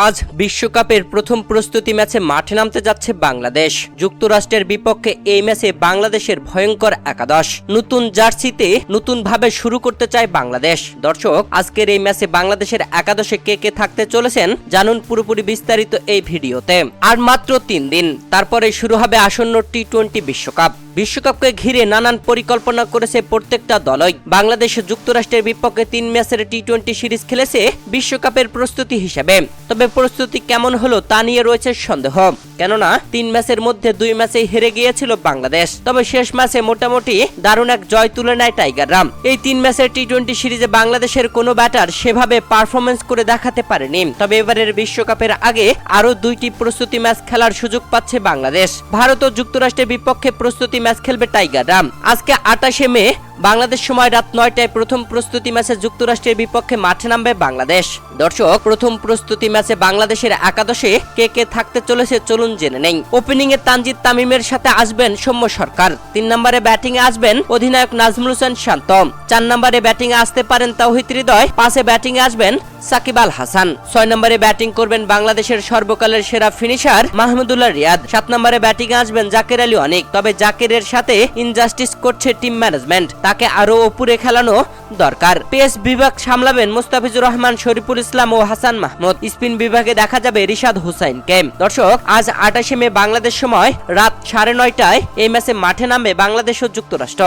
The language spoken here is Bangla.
আজ বিশ্বকাপের প্রথম প্রস্তুতি ম্যাচে মাঠে নামতে যাচ্ছে বাংলাদেশ। যুক্তরাষ্ট্রের বিপক্ষে এই ম্যাচে বাংলাদেশের ভয়ঙ্কর একাদশ নতুন জার্সিতে নতুনভাবে শুরু করতে চায় বাংলাদেশ। দর্শক, আজকের এই ম্যাচে বাংলাদেশের একাদশে কে কে থাকতে চলেছেন জানুন পুরোপুরি বিস্তারিত এই ভিডিওতে। আর মাত্র 3 দিন তারপরে শুরু হবে আসন্ন টি-20 বিশ্বকাপ। বিশ্বকাপকে ঘিরে নানান পরিকল্পনা করেছে প্রত্যেকটা দলই। বাংলাদেশ যুক্তরাষ্ট্রের বিপক্ষে 3 ম্যাচের টি-20 সিরিজ খেলেছে বিশ্বকাপের প্রস্তুতি হিসেবে। তবে প্রস্তুতি কেমন হলো তা নিয়ে রয়েছে সন্দেহ, কেননা 3 ম্যাচের মধ্যে 2 ম্যাচেই হেরে গিয়েছিল বাংলাদেশ। তবে শেষ ম্যাচে মোটামুটি দারুণ এক জয় তুলে নেয় টাইগাররা। এই 3 ম্যাচের টি-20 সিরিজে বাংলাদেশের কোনো ব্যাটার সেভাবে পারফরমেন্স করে দেখাতে পারেনি। তবে এবারের বিশ্বকাপের আগে আরো 2টি প্রস্তুতি ম্যাচ খেলার সুযোগ পাচ্ছে বাংলাদেশ। ভারত ও যুক্তরাষ্ট্রের বিপক্ষে প্রস্তুতি ম্যাচ খেলবে টাইগাররা। আজকে 28শে মে বাংলাদেশ সময় রাত 9টায় প্রথম প্রস্তুতি ম্যাচে যুক্তরাষ্ট্রের বিপক্ষে মাঠে নামবে বাংলাদেশ। দর্শক, প্রথম প্রস্তুতি ম্যাচে বাংলাদেশের একাদশে কে কে থাকতে চলেছে চলুন জেনে নেই। ওপেনিং এ তানজিদ তামিমের সাথে আসবেন সৌম্য সরকার। 3 নম্বরে ব্যাটিং এ আসবেন অধিনায়ক নাজমুল হোসেন শান্ত। 4 নম্বরে ব্যাটিং এ আসতে পারেন তাওহিদ হৃদয়। 5-এ ব্যাটিং এ আসবেন সাকিব আল হাসান। 6 নম্বরে ব্যাটিং করবেন বাংলাদেশের সর্বকালের সেরা ফিনিশার মাহমুদুল্লাহ রিয়াদ। 7 নম্বরে ব্যাটিং এ আসবেন জাকের আলী অনিক। তবে জাকেরের সাথে ইনজাস্টিস করছে টিম ম্যানেজমেন্ট, তাকে আরো উপরে খেলানো দরকার। পেস বিভাগ সামলাবেন মুস্তাফিজুর রহমান, শরীফুল ইসলাম ও হাসান মাহমুদ। স্পিন বিভাগে দেখা যাবে রিশাদ হোসাইনকে। দর্শক, আজ 28শে মে বাংলাদেশ সময় রাত 9:30টায় এই ম্যাচে মাঠে নামবে বাংলাদেশ ও যুক্তরাষ্ট্র।